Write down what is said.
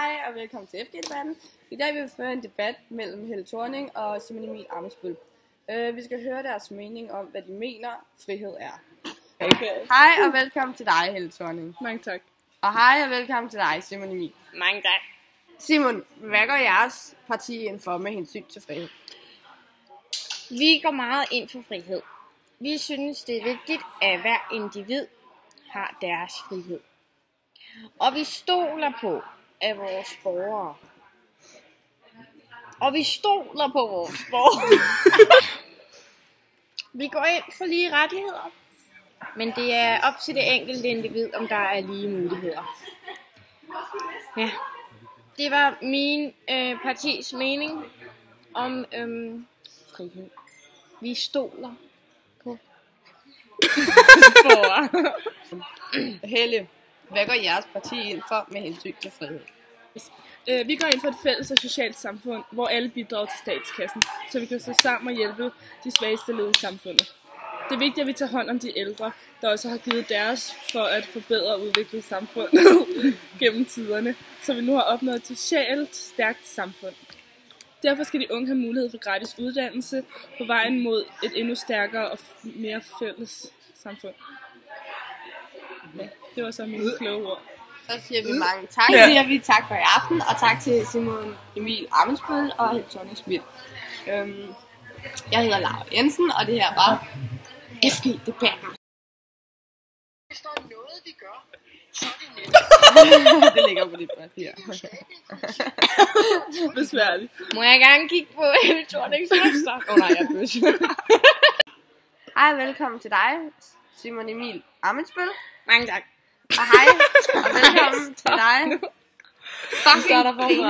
Hej og velkommen til FG-debatten. I dag vil vi føre en debat mellem Helle Thorning og Simon Emil Ammitzbøll. Vi skal høre deres mening om, hvad de mener, frihed er. Okay. Hej og velkommen til dig, Helle Thorning. Mange tak. Og hej og velkommen til dig, Simon Emil. Mange tak. Simon, hvad går jeres parti ind for med hensyn til frihed? Vi går meget ind for frihed. Vi synes, det er vigtigt, at hver individ har deres frihed. Og vi stoler på, at vores borgere. Vi går ind for lige rettigheder. Men det er op til det enkelte individ, om der er lige muligheder. Ja. Det var min partis mening om frihed. Vi stoler på borgere. Helle, hvad går jeres parti ind for med hensyn til frihed? Vi går ind for et fælles og socialt samfund, hvor alle bidrager til statskassen, så vi kan stå sammen og hjælpe de svageste led i samfundet. Det er vigtigt, at vi tager hånd om de ældre, der også har givet deres for at forbedre og udvikle samfundet gennem tiderne, så vi nu har opnået et socialt stærkt samfund. Derfor skal de unge have mulighed for gratis uddannelse på vejen mod et endnu stærkere og mere fælles samfund. Ja, det var så mine kloge ord. Så siger vi mange tak. Så siger vi tak for i aften, og tak til Simon Emil Ammitzbøll og Helle Thorning Schmidt. Jeg hedder Laura Jensen, og det her var FG-debatten. Hvis der er noget, vi gør, så er det netop. Det ligger på dit papir. Besværligt. Må jeg gerne kigge på Helle Thorning Schmidt? Nej, jeg er bøs. Hej og velkommen til dig, Simon Emil Ammitzbøll. Mange tak. Og hej og velkommen til dig. Fucking